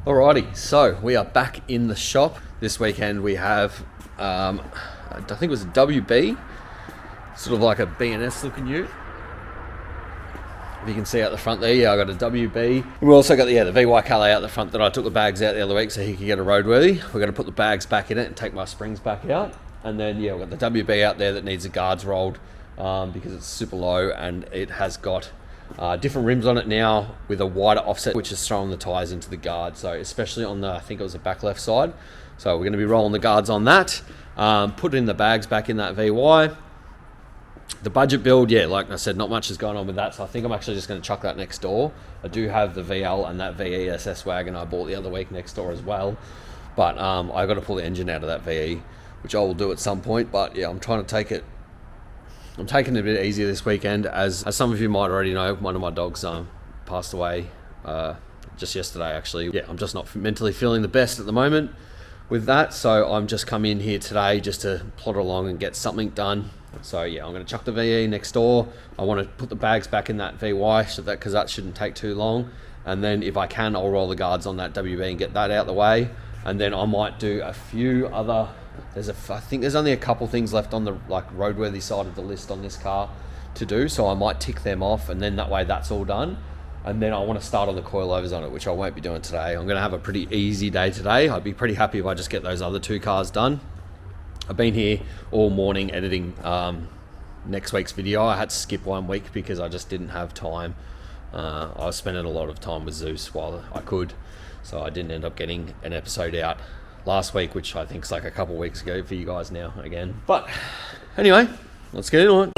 Alrighty, so we are back in the shop. This weekend we have, I think it was a WB, sort of like a B&S looking ute. If you can see out the front there, yeah, I got a WB. And we also got the VY Calais out the front that I took the bags out the other week so he could get a roadworthy. We're going to put the bags back in it and take my springs back out. And then, yeah, we've got the WB out there that needs the guards rolled because it's super low and it has got different rims on it now with a wider offset, which is throwing the tyres into the guard. So especially on the, I think it was the back left side. So we're going to be rolling the guards on that. Put in the bags back in that VY. The budget build, yeah, like I said, not much is going on with that. So I think I'm actually just going to chuck that next door. I do have the VL and that VESS wagon I bought the other week next door as well. But I got to pull the engine out of that VE, which I will do at some point. But yeah, I'm trying to take it. I'm taking it a bit easier this weekend. As some of you might already know, one of my dogs passed away just yesterday, actually. Yeah, I'm just not mentally feeling the best at the moment with that. So I'm just come in here today just to plod along and get something done. So yeah, I'm going to chuck the VE next door. I want to put the bags back in that VY because that shouldn't take too long. And then if I can, I'll roll the guards on that WB and get that out the way. And then I might do a few other. I think there's only a couple things left on the roadworthy side of the list on this car to do. So I might tick them off, and then that way that's all done. And then I want to start on the coilovers on it, which I won't be doing today. I'm going to have a pretty easy day today. I'd be pretty happy if I just get those other two cars done. I've been here all morning editing next week's video. I had to skip 1 week because I just didn't have time. I was spending a lot of time with Zeus while I could, so I didn't end up getting an episode out last week, which I think is like a couple of weeks ago for you guys now again. But anyway, let's get into it.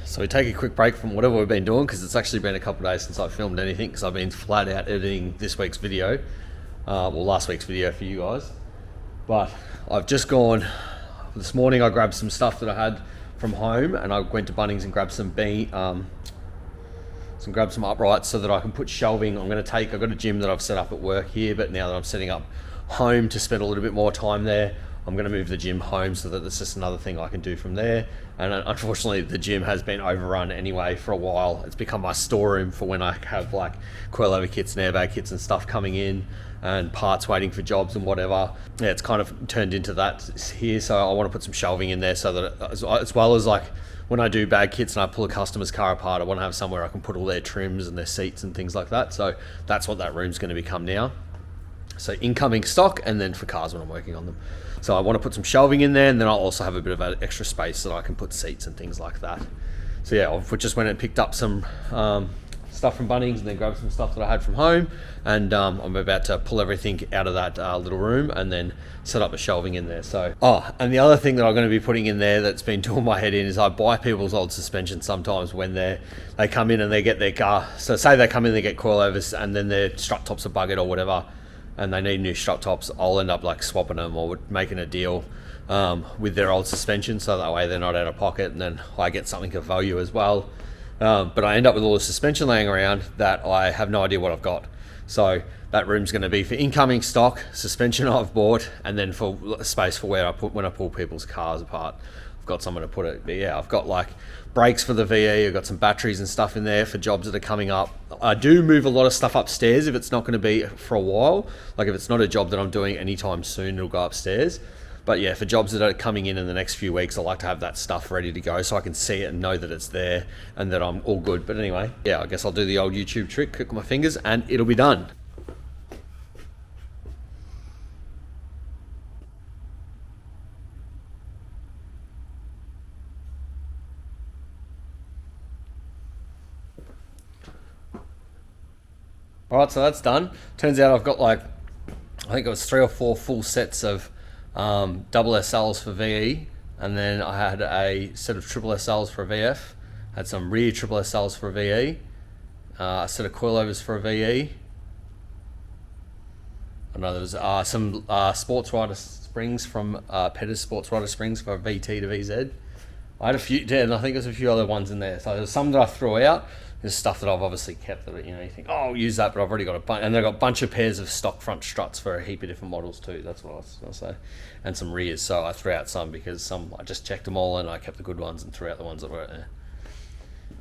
So we take a quick break from whatever we've been doing, because it's actually been a couple of days since I've filmed anything, because I've been flat out editing this week's video, well, last week's video for you guys. But I've just gone, this morning I grabbed some stuff that I had from home, and I went to Bunnings and grabbed some uprights so that I can put shelving. I've got a gym that I've set up at work here, but now that I'm setting up home to spend a little bit more time there, I'm going to move the gym home so that it's just another thing I can do from there. And unfortunately, the gym has been overrun anyway for a while. It's become my storeroom for when I have like coilover kits and airbag kits and stuff coming in and parts waiting for jobs and whatever. Yeah, it's kind of turned into that here. So I want to put some shelving in there so that as well as like when I do bag kits and I pull a customer's car apart, I want to have somewhere I can put all their trims and their seats and things like that. So that's what that room's going to become now. So incoming stock, and then for cars when I'm working on them. So I want to put some shelving in there, and then I'll also have a bit of extra space so that I can put seats and things like that. So yeah, I just went and picked up some stuff from Bunnings and then grabbed some stuff that I had from home, and I'm about to pull everything out of that little room and then set up the shelving in there. So, and the other thing that I'm going to be putting in there that's been doing my head in is I buy people's old suspension sometimes when they come in and they get their car. So say they come in, they get coilovers, and then their strut tops are buggered or whatever, and they need new strut tops. I'll end up like swapping them or making a deal with their old suspension, so that way they're not out of pocket, and then I get something of value as well. But I end up with all the suspension laying around that I have no idea what I've got. So that room's going to be for incoming stock, suspension I've bought, and then for space for where when I pull people's cars apart. I've got somewhere to put it. But yeah, I've got like brakes for the VE, I've got some batteries and stuff in there for jobs that are coming up. I do move a lot of stuff upstairs if it's not going to be for a while. Like if it's not a job that I'm doing anytime soon, it'll go upstairs. But yeah, for jobs that are coming in the next few weeks, I like to have that stuff ready to go so I can see it and know that it's there and that I'm all good. But anyway, yeah, I guess I'll do the old YouTube trick, click my fingers, and it'll be done. All right, so that's done. Turns out I've got like, I think it was 3 or 4 full sets of double SLs for VE, and then I had a set of triple SLs for a VF, had some rear triple SLs for a VE, a set of coilovers for a VE. I know there was some sports rider springs from Petter's Sports Rider Springs for VT to VZ. I had a few, and I think there's a few other ones in there. So there's some that I threw out. There's stuff that I've obviously kept that, you know, you think, oh, I'll use that, but I've already got a bunch. And they've got a bunch of pairs of stock front struts for a heap of different models too. That's what I was going to say. And some rears. So I threw out some because some, I just checked them all and I kept the good ones and threw out the ones that weren't there.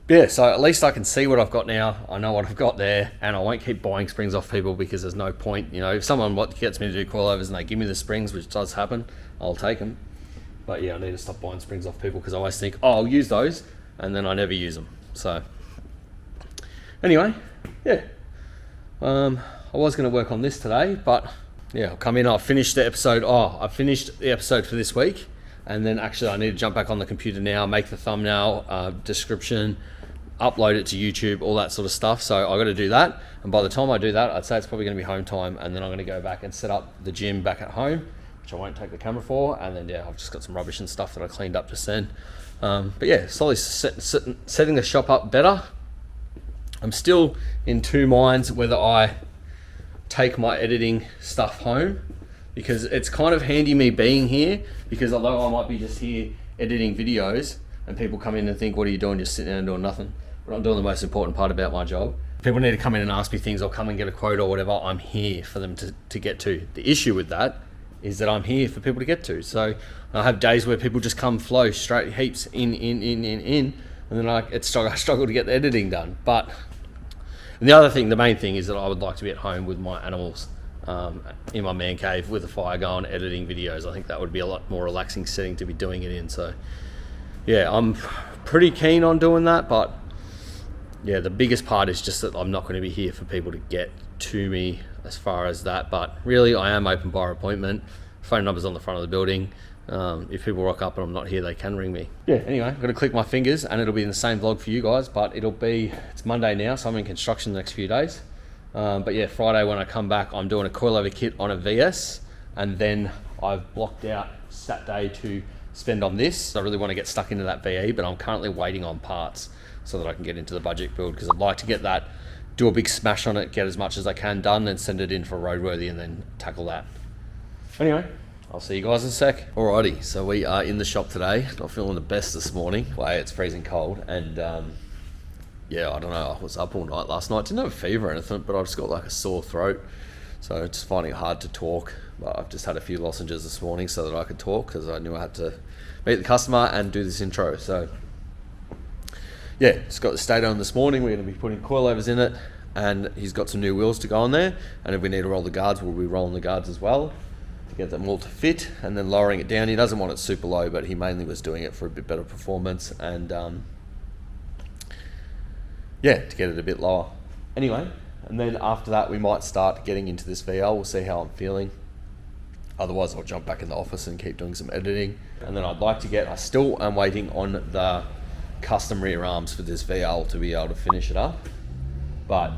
But yeah, so at least I can see what I've got now. I know what I've got there, and I won't keep buying springs off people because there's no point. You know, if someone gets me to do coilovers and they give me the springs, which does happen, I'll take them. But yeah, I need to stop buying springs off people because I always think, oh, I'll use those, and then I never use them. So anyway, yeah, I was going to work on this today, but yeah, I'll come in, I've finished the episode. I've finished the episode for this week, and then actually I need to jump back on the computer now, make the thumbnail, description, upload it to YouTube, all that sort of stuff. So I got to do that, and by the time I do that, I'd say it's probably going to be home time, and then I'm going to go back and set up the gym back at home, which I won't take the camera for, and then yeah, I've just got some rubbish and stuff that I cleaned up just then. But yeah, slowly setting the shop up better. I'm still in two minds whether I take my editing stuff home, because it's kind of handy me being here, because although I might be just here editing videos and people come in and think, what are you doing, just sitting there and doing nothing, but I'm doing the most important part about my job. People need to come in and ask me things or come and get a quote or whatever, I'm here for them to get to. The issue with that is that I'm here for people to get to. So I have days where people just come flow straight heaps in, and then I struggle to get the editing done. But and the other thing, the main thing, is that I would like to be at home with my animals in my man cave with a fire going, editing videos. I think that would be a lot more relaxing setting to be doing it in. So yeah, I'm pretty keen on doing that, but yeah, the biggest part is just that I'm not going to be here for people to get to me as far as that. But really, I am open by appointment. Phone number's on the front of the building. If people rock up and I'm not here, they can ring me. Yeah, anyway, I'm going to click my fingers and it'll be in the same vlog for you guys, but it's Monday now, so I'm in construction the next few days. But yeah, Friday when I come back, I'm doing a coilover kit on a VS, and then I've blocked out Saturday to spend on this. I really want to get stuck into that VE, but I'm currently waiting on parts so that I can get into the budget build, because I'd like to get that, do a big smash on it, get as much as I can done, then send it in for roadworthy and then tackle that. Anyway, I'll see you guys in a sec. Alrighty, so we are in the shop today. Not feeling the best this morning. It's freezing cold, and yeah, I don't know, I was up all night last night. Didn't have a fever or anything, but I've just got like a sore throat, so just finding it hard to talk. But I've just had a few lozenges this morning so that I could talk, because I knew I had to meet the customer and do this intro. So yeah, just got the Stato on this morning. We're going to be putting coilovers in it, and he's got some new wheels to go on there, and if we need to roll the guards, we'll be rolling the guards as well to get them all to fit, and then lowering it down. He doesn't want it super low, but he mainly was doing it for a bit better performance, and yeah, to get it a bit lower. Anyway, and then after that we might start getting into this VL. We'll see how I'm feeling. Otherwise I'll jump back in the office and keep doing some editing. And then I'd like to get, I still am waiting on the custom rear arms for this VL to be able to finish it up, but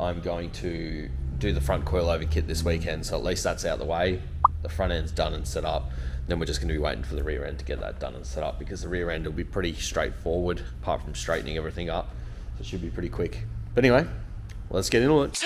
I'm going to do the front coilover kit this weekend, so at least that's out the way. The front end's done and set up. Then we're just going to be waiting for the rear end to get that done and set up, because the rear end will be pretty straightforward apart from straightening everything up. So it should be pretty quick. But anyway, let's get into it.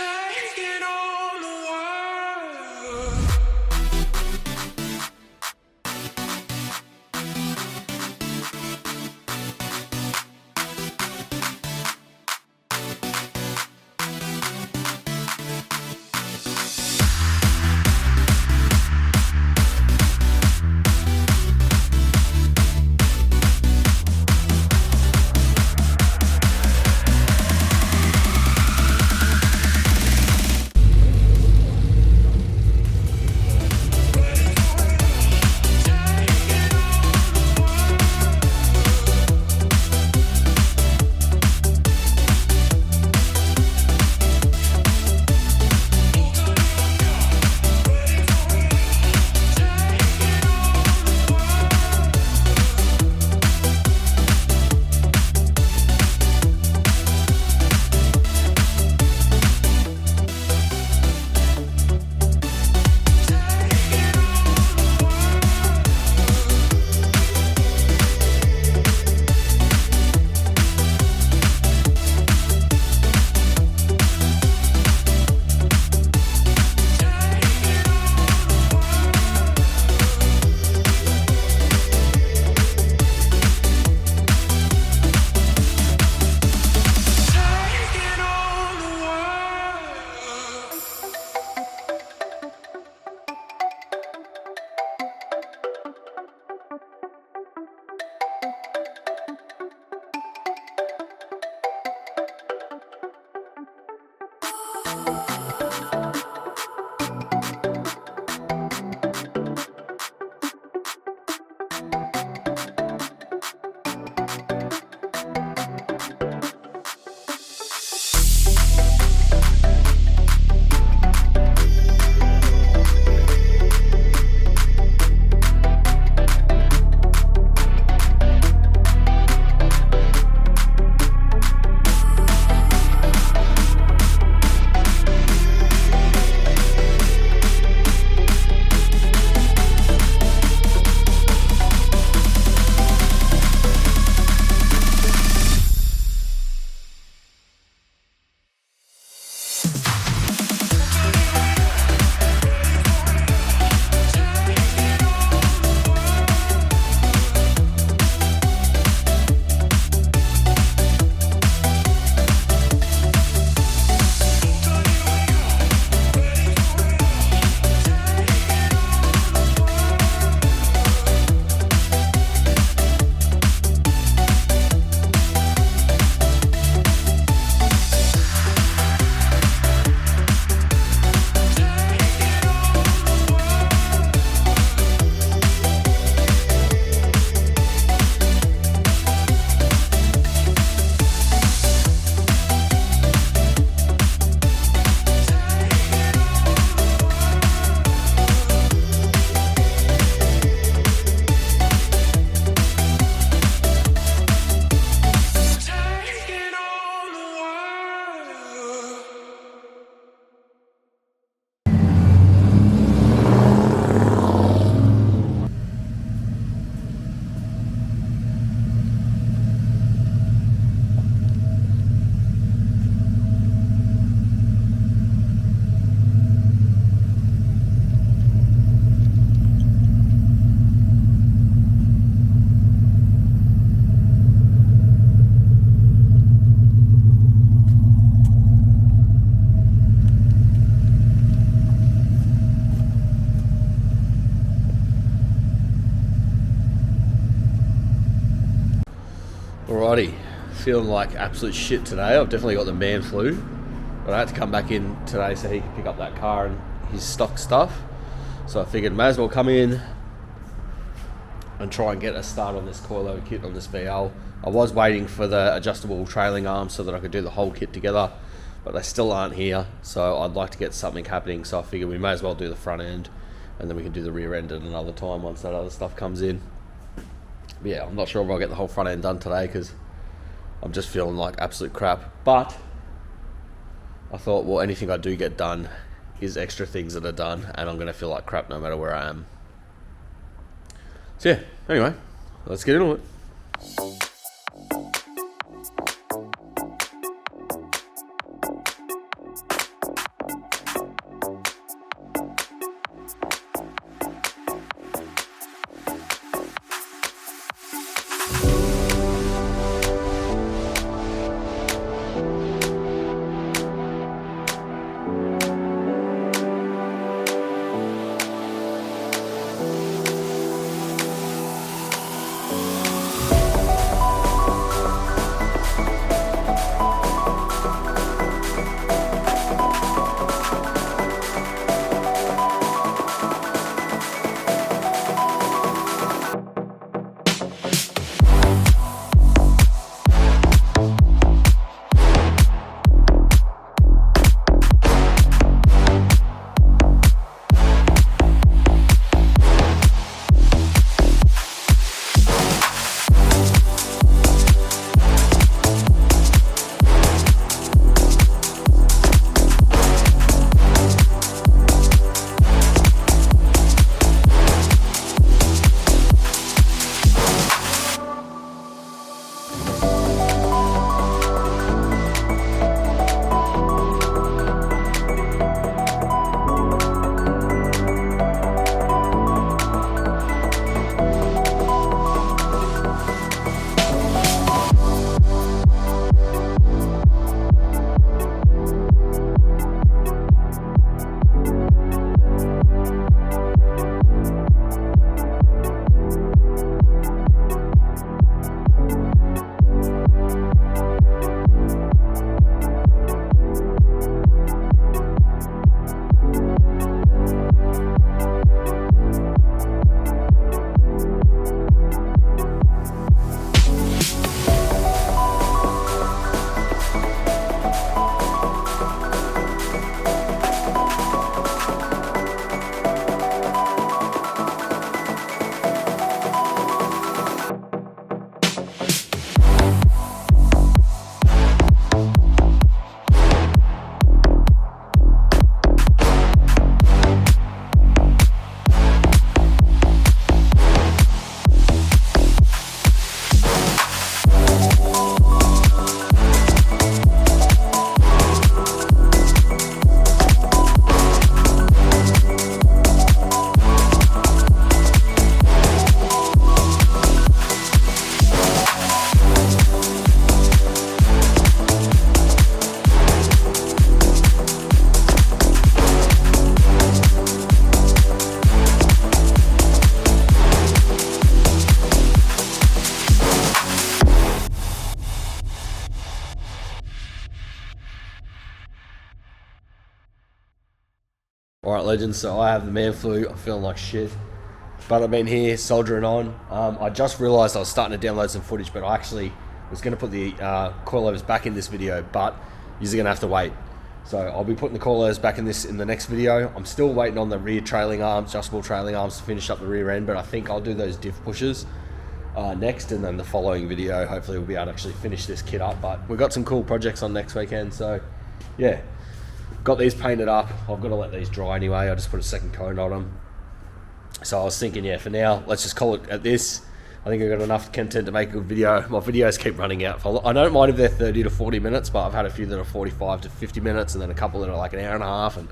Alrighty, feeling like absolute shit today. I've definitely got the man flu, but I had to come back in today so he could pick up that car and his stock stuff. So I figured may as well come in and try and get a start on this coilover kit on this VL. I was waiting for the adjustable trailing arms so that I could do the whole kit together, but they still aren't here, so I'd like to get something happening. So I figured we may as well do the front end and then we can do the rear end at another time once that other stuff comes in. But yeah, I'm not sure if I'll get the whole front end done today because I'm just feeling like absolute crap. But I thought, well, anything I do get done is extra things that are done, and I'm going to feel like crap no matter where I am. So yeah, anyway, let's get into it. Alright legends, so I have the man flu, I'm feeling like shit, but I've been here soldiering on. I just realised I was starting to download some footage, but I actually was going to put the coilovers back in this video, but you're going to have to wait. So I'll be putting the coilovers back in the next video. I'm still waiting on the rear trailing arms, adjustable trailing arms to finish up the rear end, but I think I'll do those diff pushers next, and then the following video hopefully we'll be able to actually finish this kit up. But we've got some cool projects on next weekend, so yeah. Got these painted up. I've got to let these dry anyway. I just put a second coat on them. So I was thinking, yeah, for now, let's just call it at this. I think I've got enough content to make a good video. My videos keep running out. I don't mind if they're 30 to 40 minutes, but I've had a few that are 45 to 50 minutes, and then a couple that are like an hour and a half. And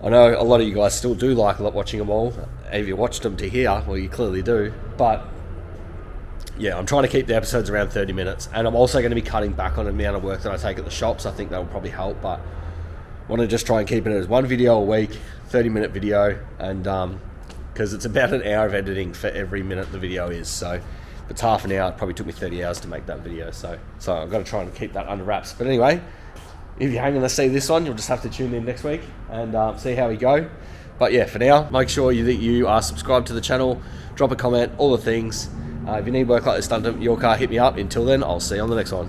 I know a lot of you guys still do like watching them all. If you watched them to here, well, you clearly do. But yeah, I'm trying to keep the episodes around 30 minutes. And I'm also going to be cutting back on the amount of work that I take at the shops. I think that will probably help, but I want to just try and keep it as one video a week, 30-minute video, and because it's about an hour of editing for every minute the video is. So if If it's half an hour, it probably took me 30 hours to make that video. So I've got to try and keep that under wraps. But anyway, if you're hanging to see this one, you'll just have to tune in next week and see how we go. But yeah, for now, make sure that you are subscribed to the channel, drop a comment, all the things. If you need work like this done to your car, hit me up. Until then, I'll see you on the next one.